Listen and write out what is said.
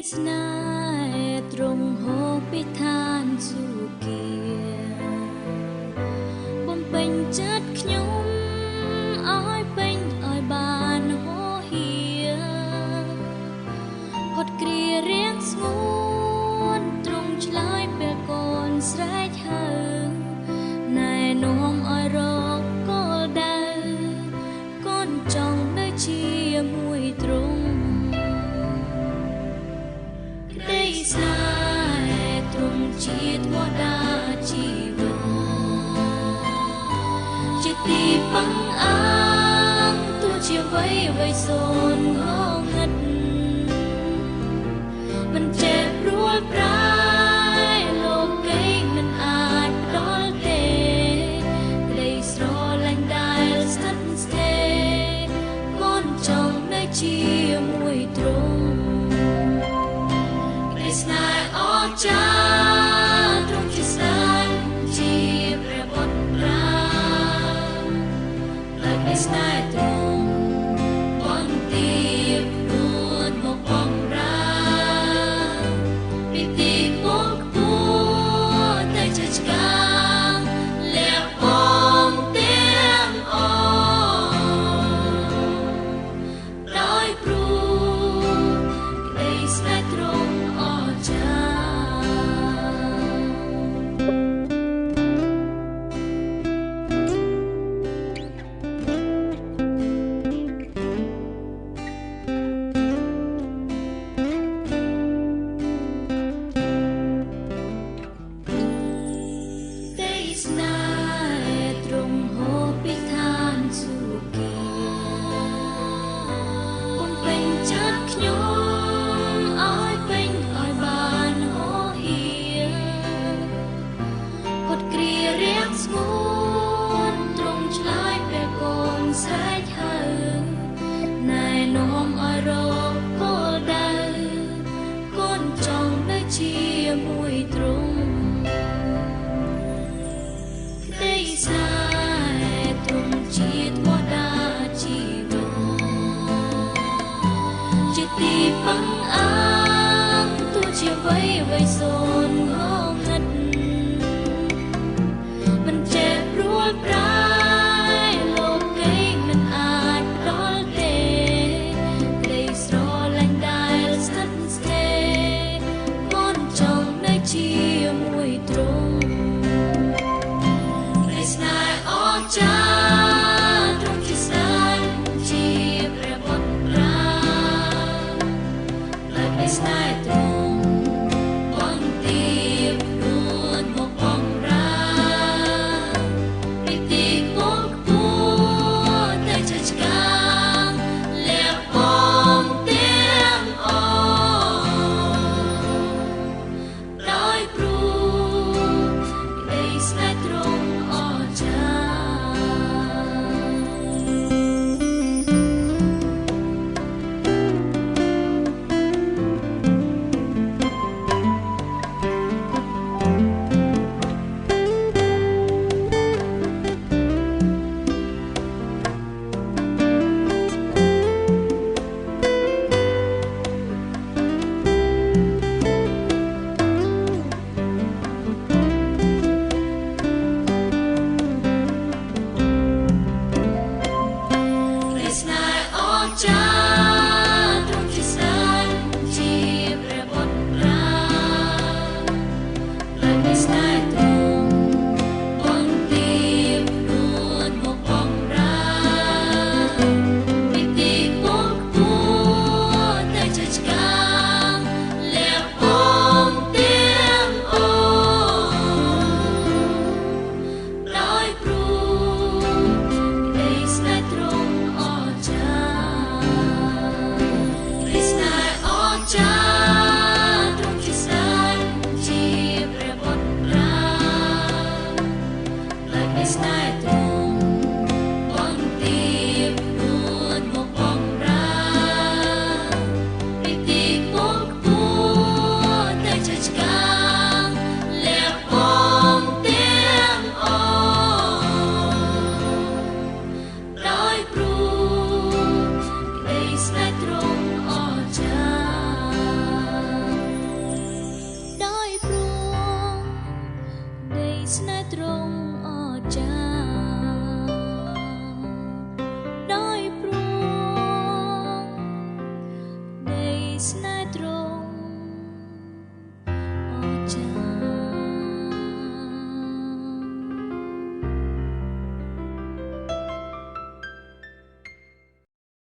ស្នេហ៍ទ្រង់ហូរពីឋានសួគ៌បំពេញចិត្តខ្ញុំឲ្យពេញឲ្យបានហូរហៀផុតគ្រារាំងស្ងួនទ្រង់ឆ្លើយពេលកូនស្រែកហៅណែនាំឲ្យរកគោលដៅកូនចង់នៅជាមួយទ្រង់ស្នេហ៍ទ្រង់ជាធម៌តាជីវិតជាទីពឹងអាងទោះជាវ័យសូនងងឹតមិនចេះព្រួលប្រាយលោកីមិនអាចផ្ដល់ទេក្តីស្រឡាញ់ដែលស្ថិតស្ថេរកូនចង់នៅជាមួយទ្រង់ស្នេហ៍អស្ចារ្យទ្រង់ជាស្ដេចជាព្រះបុត្រាលើកនៃស្នេហ៍ទ្រង់បន្ទាបរួតមកបម្រើពីទីពងខ្ពស់តែជាឆ្កាងលះបង់ទាំងអស់ដោយព្រោះក្តីស្នេហ៍ទ្រង់ស្នេហ៍ទ្រង់ហូរពីឋានសួគ៌បំពេញចិត្តខ្ញុំឲ្យពេញឲ្យបានហូរហៀផុតគ្រារាំងស្ងួនទ្រង់ឆ្លើយពេលកូនស្រែកហៅណែនាំឲ្យរកគោលដៅកូនចង់នៅជាមួយទ្រង់ស្នេហ៍ទ្រង់ជាធម៌តាជីវិតជាទីពឹងអាងទោះជាវ័យសូនងងឹតមិនចេះព្រួលប្រាយលោកីមិនអាចផ្ដល់ទេក្តីស្រឡាញ់ដែលស្ថិតស្ថេរកូនចង់នៅជាមួយទ្រង់ស្នេហ៍អស្ចារ្យទ្រង់ជាស្ដេចជាព្រះបុត្រាលើកនៃស្នេហ៍ទ្រង់បន្ទាបរួតមកបម្រើពីទីពងខ្ពស់តែជាឆ្កាងលះបង់ទាំងអស់ដោយព្រោះក្តីស្នេហ៍ទ្រង់ ស្នេហ៍ត្រង់អស្ចារ្យ